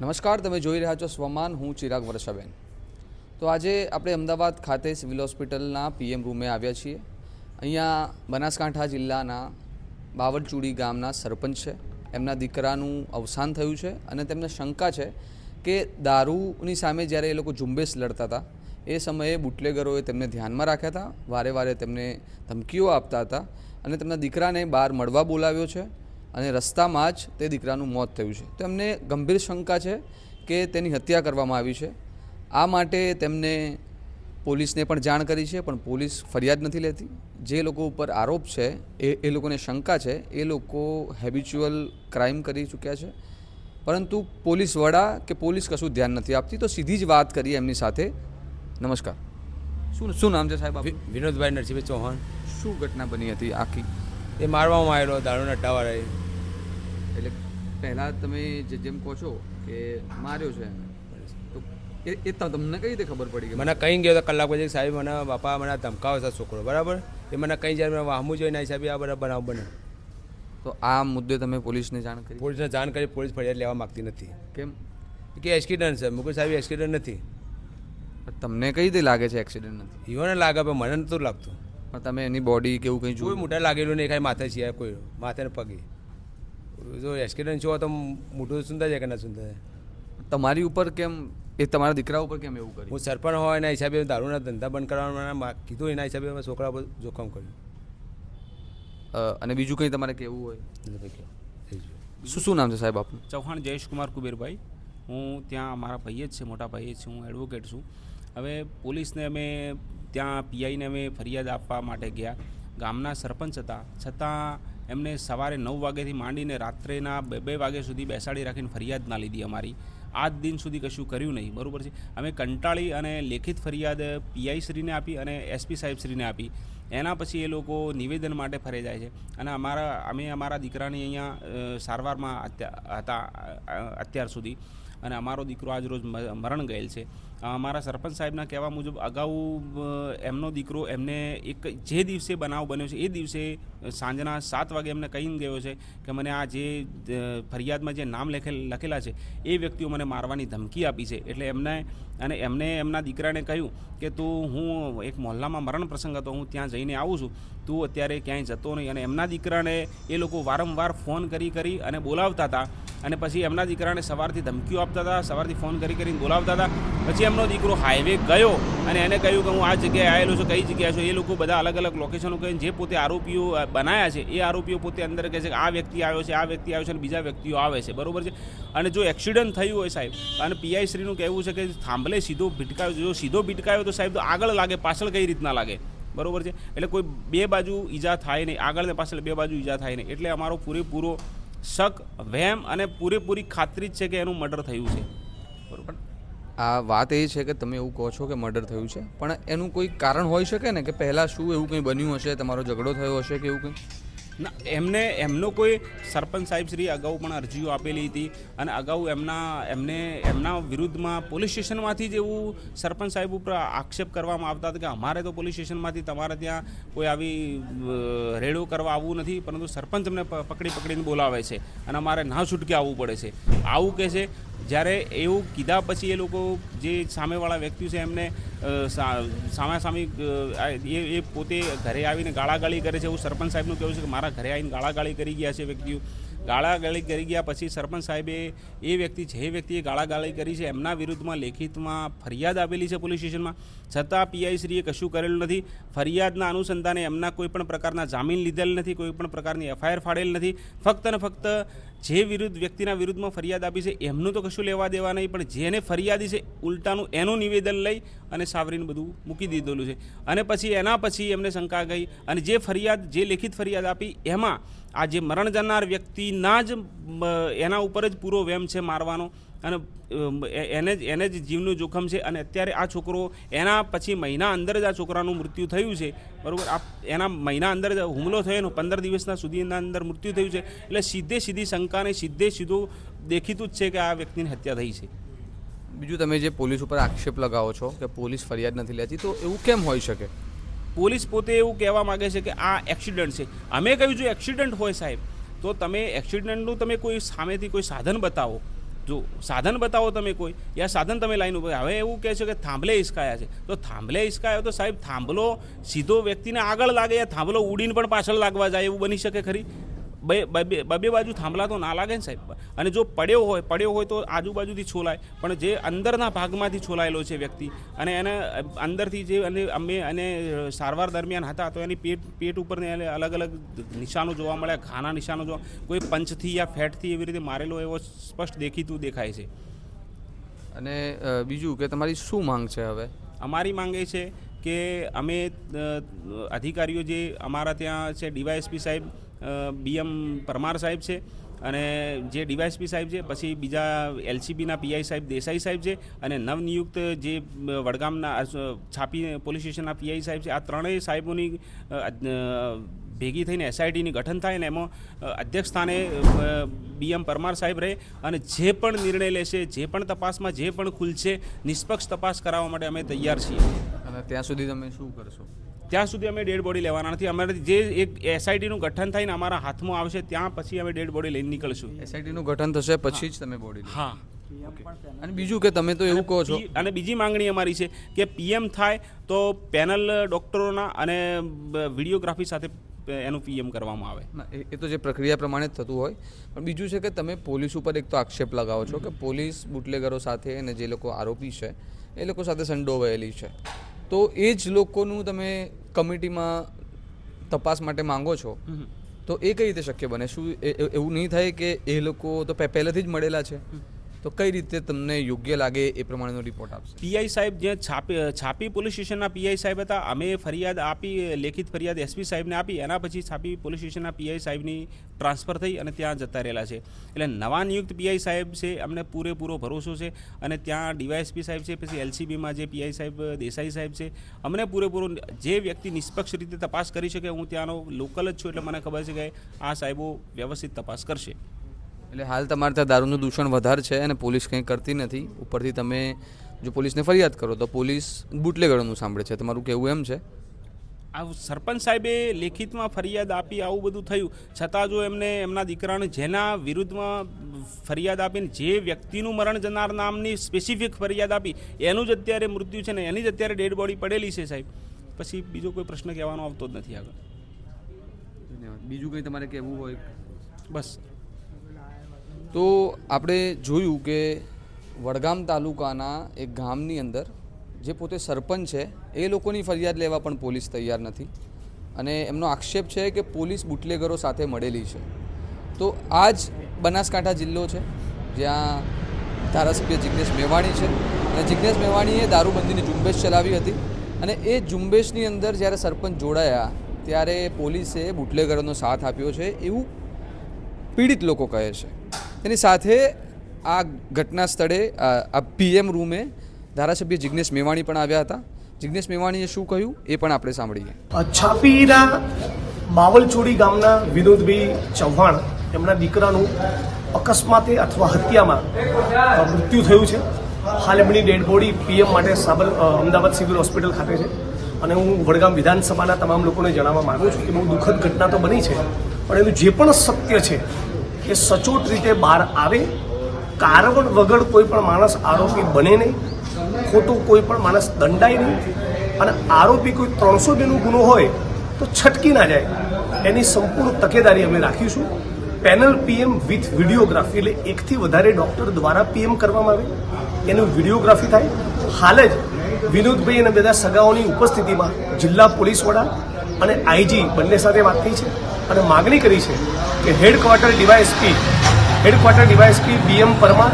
નમસ્કાર, તમે જોઈ રહ્યા છો સ્વમાન. હું ચિરાગ વર્ષાબેન. તો આજે આપણે અમદાવાદ ખાતે સિવિલ હોસ્પિટલના પીએમ રૂમે આવ્યા છીએ. અહીંયા બનાસકાંઠા જિલ્લાના બાવળચુડી ગામના સરપંચ છે. એમના દીકરાનું અવસાન થયું છે અને તેમને શંકા છે કે દારૂની સામે જ્યારે એ લોકો ઝુંબેશ લડતા હતા એ સમયે બુટલેગરોએ તેમને ધ્યાનમાં રાખ્યા હતા, વારે વારે તેમને ધમકીઓ આપતા હતા અને તેમના દીકરાને બહાર મળવા બોલાવ્યો છે અને રસ્તામાં જ તે દીકરાનું મોત થયું છે. તો એમને ગંભીર શંકા છે કે તેની હત્યા કરવામાં આવી છે. આ માટે તેમને પોલીસને પણ જાણ કરી છે, પણ પોલીસ ફરિયાદ નથી લેતી. જે લોકો ઉપર આરોપ છે એ લોકોને શંકા છે, એ લોકો હેબિચ્યુઅલ ક્રાઇમ કરી ચૂક્યા છે, પરંતુ પોલીસ વડા કે પોલીસ કશું ધ્યાન નથી આપતી. તો સીધી જ વાત કરીએ એમની સાથે. નમસ્કાર, શું નામ છે સાહેબ આપનું? વિનોદભાઈ નરસિંહભાઈ ચૌહાણ. શું ઘટના બની હતી આખી? એ મારવામાં આવેલો દારૂના અડ્ડાવાળાએ. એટલે પહેલાં તમે જેમ કહો છો કે માર્યો છે, તો એ તમને કઈ રીતે ખબર પડી? મને કંઈ ગયો તો કલાક પછી સાહેબ મને બાપા મને ધમકાવે છે છોકરો, બરાબર. એ મને કંઈ જ્યારે મેં વાહમું જોઈને સાહેબ આ બધા બનાવ બને. તો આ મુદ્દે તમે પોલીસને જાણ કરી? પોલીસને જાણ કરી, પોલીસ ફરિયાદ લેવા માગતી નથી. કેમ? કે એક્સિડન્ટ છે. મુકેશ સાહેબ એક્સિડન્ટ નથી. તમને કઈ રીતે લાગે છે એક્સિડન્ટ નથી? ઈવોને લાગે પણ મને નહોતું લાગતું. પણ તમે એની બોડી કે એવું કંઈ કોઈ જોયું? મોટા લાગેલું નહીં, કાંઈ માથે છે કોઈ માથે ને પગે. જો એક્સિડન્ટ છો તો મોટું સુંદર છે કે ના સુંદર છે? તમારી ઉપર કેમ, એ તમારા દીકરા ઉપર કેમ એવું કર્યું? હું સરપંચ હોય એના હિસાબે દારૂના ધંધા બંધ કરવાના કીધું, એના હિસાબે અમે છોકરા પર જોખમ કર્યું. અને બીજું કંઈ તમારે કહેવું હોય? શું નામ છે સાહેબ આપનું? ચૌહાણ જયેશકુમાર કુબેરભાઈ. હું ત્યાં અમારા ભાઈ જ છે, મોટા ભાઈ જ છે, હું એડવોકેટ છું. હવે પોલીસને અમે ત્યાં પીઆઈને અમે ફરિયાદ આપવા માટે ગયા. ગામના સરપંચ હતા, છતાં એમને સવારે 9 વાગ્યાથી માંડીને રાત્રેના 2 વાગ્યા સુધી બેસાડી રાખીને ફરિયાદ ના લીધી અમારી. આજ દિન સુધી કશું કર્યું નહીં, બરાબર છે. અમે કંટાળી અને લેખિત ફરિયાદ પીઆઈશ્રીને આપી અને એસપી સાહેબશ્રીને આપી. એના પછી એ લોકો નિવેદન માટે ફરે જાય છે અને અમે અમારા દીકરાની અહીંયા સારવારમાં હતા અત્યાર સુધી, અને અમારો દીકરો આજ રોજ મરણ ગયેલ છે. અમારા સરપંચ સાહેબના કહેવા મુજબ અગાઉ એમનો દીકરો એમને જે દિવસે બનાવ બન્યો છે એ દિવસે સાંજના 7 વાગે એમને કહીને ગયો છે કે મને આ જે ફરિયાદમાં જે નામ લખેલા છે એ વ્યક્તિઓ મને મારવાની ધમકી આપી છે. એટલે એમને એમના દીકરાને કહ્યું કે હું એક મોહલ્લામાં મરણ પ્રસંગ હતો, હું ત્યાં જઈને આવું છું, તું અત્યારે ક્યાંય જતો નહીં. અને એમના દીકરાને એ લોકો વારંવાર ફોન કરી અને બોલાવતા હતા, અને પછી એમના દીકરાને સવારથી ધમકીઓ આપતા હતા, સવારથી ફોન કરીને બોલાવતા હતા. પછી એમનો દીકરો હાઈવે ગયો અને એને કહ્યું કે હું આ જગ્યાએ આવેલો છું, કઈ જગ્યાએ છું. એ લોકો બધા અલગ અલગ લોકેશનો કહીને જે પોતે આરોપીઓ બનાવ્યા છે એ આરોપીઓ પોતે અંદર કહે છે કે આ વ્યક્તિ આવ્યો છે, આ વ્યક્તિ આવ્યો છે, અને બીજા વ્યક્તિઓ આવે છે, બરાબર છે. અને જો એક્સિડન્ટ થયું હોય સાહેબ, અને પીઆઈશ્રીનું કહેવું છે કે થાંભલે સીધો ભીટકાયો, જો સીધો ભીટકાયો તો સાહેબ તો આગળ લાગે, પાછળ કઈ રીતના લાગે, બરાબર છે. એટલે કોઈ બે બાજુ ઈજા થાય નહીં, આગળ ને પાછળ બે બાજુ ઈજા થાય નહીં. એટલે અમારો પૂરેપૂરો શક, વહેમ અને પૂરેપૂરી ખાતરી જ છે કે એનું મર્ડર થયું છે, બરાબર. આ વાત એ છે કે તમે એવું કહો છો કે મર્ડર થયું છે, પણ એનું કોઈ કારણ હોઈ શકે ને, કે પહેલાં શું એવું કંઈ બન્યું હશે, તમારો ઝઘડો થયો હશે કે એવું કંઈ? ના, એમનો કોઈ સરપંચ સાહેબશ્રી અગાઉ પણ અરજીઓ આપેલી હતી, અને અગાઉ એમના વિરુદ્ધમાં પોલીસ સ્ટેશનમાંથી જ એવું સરપંચ સાહેબ ઉપર આક્ષેપ કરવામાં આવતા હતા કે અમારે તો પોલીસ સ્ટેશનમાંથી તમારે ત્યાં કોઈ આવી રેડો કરવા આવવું નથી, પરંતુ સરપંચ અમને પકડીને બોલાવે છે અને અમારે ના છૂટકે આવવું પડે છે, આવું કહે છે. જ્યારે એવું કીધા પછી એ લોકો જે સામેવાળા વ્યક્તિ છે એમને સામાસામી એ પોતે ઘરે આવીને ગાળાગાળી કરે છે. એવું સરપંચ સાહેબનું કહેવું છે કે મારા ઘરે આવીને ગાળાગાળી કરી ગયા છે વ્યક્તિઓ. ગાળાગાળી કરી ગયા પછી સરપંચ સાહેબે એ વ્યક્તિએ ગાળાગાળી કરી છે એમના વિરુદ્ધમાં લેખિતમાં ફરિયાદ આપેલી છે પોલીસ સ્ટેશનમાં, છતાં પીઆઈશ્રીએ કશું કરેલું નથી. ફરિયાદના અનુસંધાને એમના કોઈ પણ પ્રકારના જામીન લીધેલ નથી, કોઈ પણ પ્રકારની એફઆઈઆર ફાડેલ નથી. ફક્ત ને ફક્ત જે વ્યક્તિના વિરુદ્ધમાં ફરિયાદ આપી છે એમનું તો કશું લેવા દેવા નહીં, પણ જેને ફરિયાદી છે ઉલટાનું એનું નિવેદન લઈ અને સાવરીને બધું મૂકી દીધેલું છે. અને પછી એના પછી એમને શંકા ગઈ, અને જે લેખિત ફરિયાદ આપી એમાં આ જે મરણ જનાર વ્યક્તિના જ એના ઉપર જ પૂરો વેમ છે મારવાનો, અને એને જ જીવનું જોખમ છે. અને અત્યારે આ છોકરો એના પછી મહિના અંદર જ આ છોકરાનું મૃત્યુ થયું છે, બરાબર. એના મહિના અંદર જ હુમલો થયો, 15 દિવસના સુધીના અંદર મૃત્યુ થયું છે. એટલે સીધી શંકાને સીધું દેખીતું જ છે કે આ વ્યક્તિની હત્યા થઈ છે. બીજું, તમે જે પોલીસ ઉપર આક્ષેપ લગાવો છો કે પોલીસ ફરિયાદ નથી લેતી, તો એવું કેમ હોઈ શકે? પોલીસ પોતે એવું કહેવા માગે છે કે આ એક્સિડન્ટ છે. અમે કહ્યું જો એક્સિડન્ટ હોય સાહેબ, તો તમે એક્સિડન્ટનું કોઈ સામેથી કોઈ સાધન બતાવો, જો સાધન બતાવો તમે કોઈ, યા સાધન તમે લાઈન ઉપર, હવે એવું કહે છે કે થાંભલે હિસકાયા છે, તો થાંભલે હિસકાયો તો સાહેબ થાંભલો સીધો વ્યક્તિને આગળ લાગે, યા થાંભલો ઉડીને પણ પાછળ લાગવા જાય એવું બની શકે ખરી? બે બાજુ થાંભલા તો ના લાગે ને સાહેબ. અને જો પડ્યો હોય તો આજુબાજુથી છોલાય, પણ જે અંદરના ભાગમાંથી છોલાયેલો છે વ્યક્તિ, અને એને અંદરથી જે અને સારવાર દરમિયાન હતા તો એની પેટ ઉપર એને અલગ અલગ નિશાનો જોવા મળ્યા, ઘાના નિશાનો જોવા, કોઈ પંચથી યા ફેટથી એવી રીતે મારેલો એવો સ્પષ્ટ દેખાય છે. અને બીજું કે તમારી શું માંગ છે હવે? અમારી માંગ એ છે કે અમે અધિકારીઓ જે અમારા ત્યાં છે, ડીવાયએસપી સાહેબ BM પરમાર સાહેબ છે, અને જે ડીવાયએસપી સાહેબ છે, પછી બીજા LCBના PI સાહેબ દેસાઈ સાહેબ છે, અને નવનિયુક્ત જે વડગામના છાપી પોલીસ સ્ટેશનના PI સાહેબ છે, આ ત્રણેય સાહેબોની ભેગી થઈને SITની ગઠન થાય, અને એમાં અધ્યક્ષ સ્થાને BM પરમાર સાહેબ રહે, અને જે પણ નિર્ણય લેશે, જે પણ તપાસમાં જે પણ ખુલશે, નિષ્પક્ષ તપાસ કરાવવા માટે અમે તૈયાર છીએ. અને ત્યાં સુધી તમે શું કરશો? ત્યાં સુધી અમે ડેડ બોડી લેવાના નથી. અમારે જે એક SITનું ગઠન થઈને અમારા હાથમાં આવશે ત્યાં પછી અમે ડેડ બોડી લઈને નીકળશું. SITનું ગઠન થશે પછી જ તમે બોડી? હા. અને બીજું કે તમે તો એવું કહો છો, અને બીજી માંગણી અમારી છે કે PM થાય તો પેનલ ડૉક્ટરોના અને વિડીયોગ્રાફી સાથે એનું PM કરવામાં આવે. એ તો જે પ્રક્રિયા પ્રમાણે જ થતું હોય, પણ બીજું છે કે તમે પોલીસ ઉપર એક તો આક્ષેપ લગાવો છો કે પોલીસ બુટલેગરો સાથે અને જે લોકો આરોપી છે એ લોકો સાથે સંડોવાયેલી છે, તો એ જ લોકોનું તમે કમિટીમાં તપાસ માટે માંગો છો, તો એ કઈ રીતે શક્ય બને? શું એવું નહીં થાય કે એ લોકો તો પહેલેથી જ મળેલા છે? તો કઈ રીતે તમને યોગ્ય લાગે એ પ્રમાણેનો રિપોર્ટ આપશે? PI સાહેબ જે છાપી પોલીસ સ્ટેશનના PI સાહેબ હતા, અમે ફરિયાદ આપી, લેખિત ફરિયાદ SP સાહેબને આપી, એના પછી છાપી પોલીસ સ્ટેશનના PI સાહેબની ટ્રાન્સફર થઈ અને ત્યાં જતા રહેલા છે. એટલે નવા નિયુક્ત PI સાહેબ છે, અમને પૂરેપૂરો ભરોસો છે, અને ત્યાં DYSP સાહેબ છે, પછી LCBમાં જે PI સાહેબ દેસાઈ સાહેબ છે, અમને પૂરેપૂરો જે વ્યક્તિ નિષ્પક્ષ રીતે તપાસ કરી શકે, હું ત્યાંનો લોકલ જ છું એટલે મને ખબર છે કે આ સાહેબો વ્યવસ્થિત તપાસ કરશે. એટલે હાલ તમારે ત્યાં દારૂનું દૂષણ વધારે છે અને પોલીસ કંઈ કરતી નથી, ઉપરથી તમે જો પોલીસને ફરિયાદ કરો તો પોલીસ બુટલેગરોનું સાંભળે છે, તમારું કહેવું એમ છે? આ સરપંચ સાહેબે લેખિતમાં ફરિયાદ આપી, આવું બધું થયું છતાં જો એમને એમના દીકરાને જેના વિરુદ્ધમાં ફરિયાદ આપીને જે વ્યક્તિનું મરણ જનાર નામની સ્પેસિફિક ફરિયાદ આપી એનું જ અત્યારે મૃત્યુ છે ને એની જ અત્યારે ડેડ બોડી પડેલી છે સાહેબ, પછી બીજો કોઈ પ્રશ્ન કહેવાનો આવતો જ નથી આગળ. ધન્યવાદ. બીજું કંઈ તમારે કહેવું હોય? બસ. તો આપણે જોયું કે વડગામ તાલુકાના એક ગામની અંદર જે પોતે સરપંચ છે એ લોકોની ફરિયાદ લેવા પણ પોલીસ તૈયાર નથી, અને એમનો આક્ષેપ છે કે પોલીસ બુટલેગરો સાથે મળેલી છે. તો આ જ બનાસકાંઠા જિલ્લો છે જ્યાં ધારાસભ્ય જિગ્નેશ મેવાણી છે, અને જિગ્નેશ મેવાણીએ દારૂબંધીની ઝુંબેશ ચલાવી હતી, અને એ ઝુંબેશની અંદર જ્યારે સરપંચ જોડાયા ત્યારે પોલીસે બુટલેગરોનો સાથ આપ્યો છે એવું પીડિત લોકો કહે છે. તેની સાથે આ ઘટના સ્થળે આ PM રૂમે ધારાસભ્ય જિગ્નેશ મેવાણી પણ આવ્યા હતા. જિગ્નેશ મેવાણીએ શું કહ્યું એ પણ આપણે સાંભળીએ. છાપીના બાવલચોડી ગામના વિનોદભાઈ ચૌહાણ, એમના દીકરાનું અકસ્માતે અથવા હત્યામાં મૃત્યુ થયું છે. હાલ એમની ડેડ બોડી PM માટે અમદાવાદ સિવિલ હોસ્પિટલ ખાતે છે, અને હું વડગામ વિધાનસભાના તમામ લોકોને જણાવવા માગું છું કે બહુ દુઃખદ ઘટના તો બની છે, પણ એનું જે પણ સત્ય છે એ સચોટ રીતે બહાર આવે. કારણ વગર કોઈ પણ માણસ આરોપી બને નહીં, ખોટું કોઈ પણ માણસ દંડાય નહીં, અને આરોપી કોઈ 302નો ગુનો હોય તો છટકી ના જાય, એની સંપૂર્ણ તકેદારી અમે રાખીશું. પેનલ PM વિથ વિડીયોગ્રાફી, એટલે એકથી વધારે ડૉક્ટર દ્વારા PM કરવામાં આવે, એનું વિડીયોગ્રાફી થાય. હાલ જ વિનોદભાઈ અને બધા સગાઓની ઉપસ્થિતિમાં જિલ્લા પોલીસ વડા અને IG બંને સાથે વાત થઈ છે, અને માગણી કરી છે કે headquarter DYSP BM Parmar,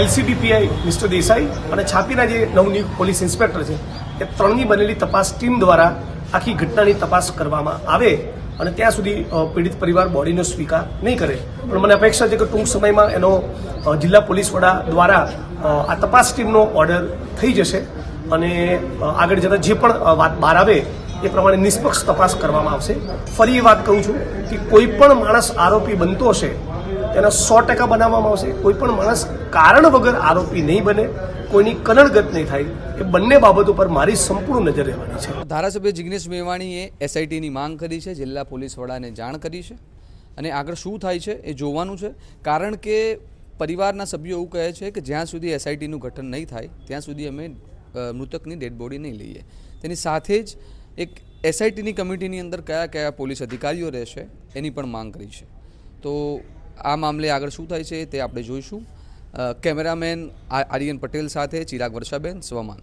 LCB PI mister Desai અને છાપીના જે નવનિયુક્ત પોલીસ ઇન્સ્પેક્ટર છે એ ત્રણની બનેલી તપાસ ટીમ દ્વારા આખી ઘટનાની તપાસ કરવામાં આવે, અને ત્યાં સુધી પીડિત પરિવાર બોડીનો સ્વીકાર નહીં કરે. પણ મને અપેક્ષા છે કે ટૂંક સમયમાં એનો જિલ્લા પોલીસ વડા દ્વારા આ તપાસ ટીમનો ઓર્ડર થઈ જશે, અને આગળ જતાં જે પણ વાત બહાર આવે એ પ્રમાણે નિષ્પક્ષ તપાસ કરવામાં આવશે. ફરી એ વાત કહું છું કે કોઈ પણ માણસ આરોપી બનતો હશે તેના 100% બનાવવામાં આવશે. કોઈ પણ માણસ કારણ વગર આરોપી નહીં બને, કોઈની કનડગત નહીં થાય, એ બંને બાબતો પર મારી સંપૂર્ણ નજર રહેવાની છે. ધારાસભ્ય જિગ્નેશ મેવાણીએ SITની માંગ કરી છે, જિલ્લા પોલીસ વડાને જાણ કરી છે, અને આગળ શું થાય છે એ જોવાનું છે. કારણ કે પરિવારના સભ્યો એવું કહે છે કે જ્યાં સુધી એસઆઈટીનું ગઠન નહીં થાય ત્યાં સુધી અમે મૃતકની ડેડ બોડી નહીં લઈએ. તેની સાથે જ એક એસઆઈટીની કમિટીની અંદર કયા કયા પોલીસ અધિકારીઓ રહેશે એની પણ માંગ કરી છે. તો આ મામલે આગળ શું થાય છે તે આપણે જોઈશું. કેમેરામેન આર્યન પટેલ સાથે ચિરાગ વર્ષાબેન, સ્વમાન.